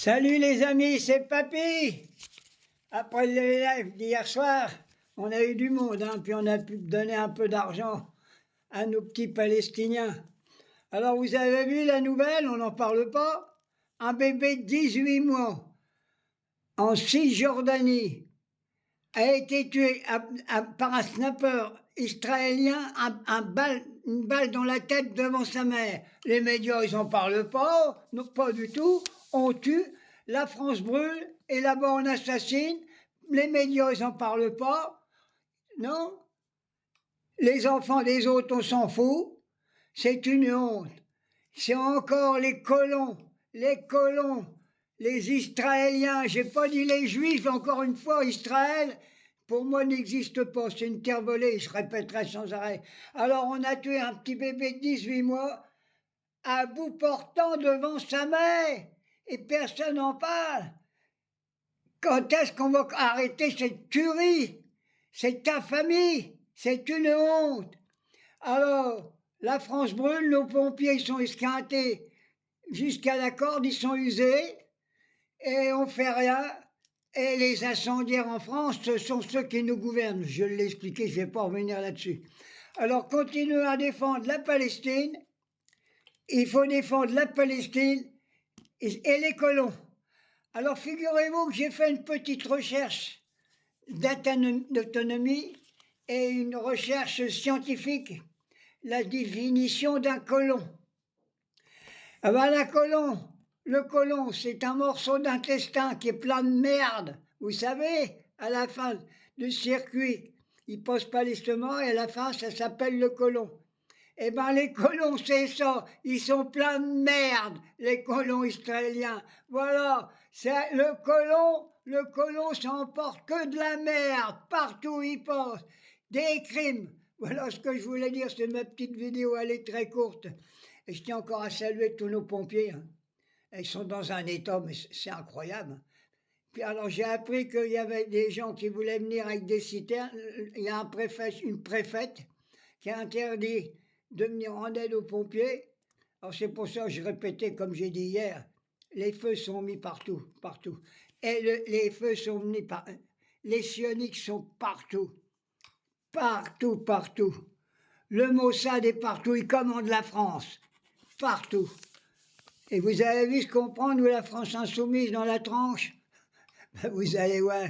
Salut les amis, c'est Papy. Après le live d'hier soir, on a eu du monde, hein, puis on a pu donner un peu d'argent à nos petits Palestiniens. Alors vous avez vu la nouvelle, on n'en parle pas. Un bébé de 18 mois en Cisjordanie a été tué par un sniper israélien, une balle dans la tête devant sa mère. Les médias, ils n'en parlent pas, non, pas du tout. On tue, la France brûle, et là-bas on assassine. Les médias, ils n'en parlent pas. Non. Les enfants des autres, on s'en fout. C'est une honte. C'est encore les colons, les Israéliens. J'ai pas dit les Juifs, encore une fois, Israël, pour moi, n'existe pas. C'est une terre volée, je répéterai sans arrêt. Alors, on a tué un petit bébé de 18 mois à bout portant devant sa mère, et personne n'en parle. Quand est-ce qu'on va arrêter cette tuerie? C'est ta famille, c'est une honte. Alors, la France brûle, nos pompiers sont esquintés jusqu'à la corde, ils sont usés, et on fait rien. Et les incendiaires en France, ce sont ceux qui nous gouvernent. Je l'ai expliqué, je ne vais pas revenir là-dessus. Alors, continuons à défendre la Palestine. Il faut défendre la Palestine et les colons. Alors, figurez-vous que j'ai fait une petite recherche d'autonomie et une recherche scientifique. La définition d'un colon. Ah ben, le colon, c'est un morceau d'intestin qui est plein de merde. Vous savez, à la fin du circuit, il passe pas l'estomac et à la fin, ça s'appelle le colon. Eh ben, les colons, c'est ça. Ils sont pleins de merde, les colons israéliens. Voilà. C'est le colon, ça emporte que de la merde. Partout où il passe. Des crimes. Voilà ce que je voulais dire. C'est ma petite vidéo. Elle est très courte. Et je tiens encore à saluer tous nos pompiers. Hein. Ils sont dans un état, mais c'est incroyable. Puis alors j'ai appris qu'il y avait des gens qui voulaient venir avec des citernes. Il y a une préfète qui a interdit de venir en aide aux pompiers. Alors c'est pour ça que je répétais, comme j'ai dit hier, les feux sont mis partout, partout. Et les feux sont mis par... Les sioniques sont partout. Partout, partout. Le Mossad est partout, il commande la France. Partout. Et vous avez vu ce qu'on prend, nous, la France insoumise, dans la tranche? Ben, vous allez voir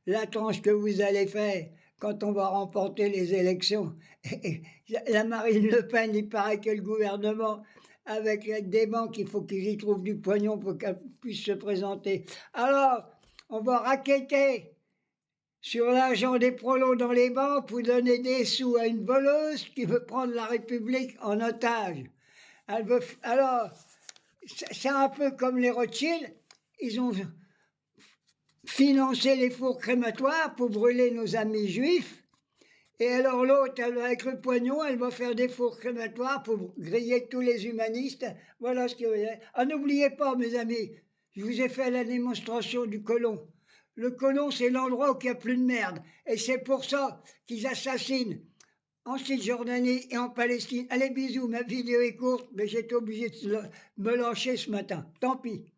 la tranche que vous allez faire quand on va remporter les élections. Et la Marine Le Pen, il paraît que le gouvernement, avec des banques, il faut qu'ils y trouvent du pognon pour qu'elle puisse se présenter. Alors, on va raqueter sur l'argent des prolos dans les banques pour donner des sous à une voleuse qui veut prendre la République en otage. Alors, c'est un peu comme les Rothschild, ils ont financé les fours crématoires pour brûler nos amis juifs, et alors l'autre, avec le pognon, elle va faire des fours crématoires pour griller tous les humanistes. Voilà ce qu'il y a. Ah, n'oubliez pas, mes amis, je vous ai fait la démonstration du colon. Le colon, c'est l'endroit où il n'y a plus de merde, et c'est pour ça qu'ils assassinent en Cisjordanie et en Palestine. Allez, bisous, ma vidéo est courte, mais j'étais obligé de me lâcher ce matin. Tant pis.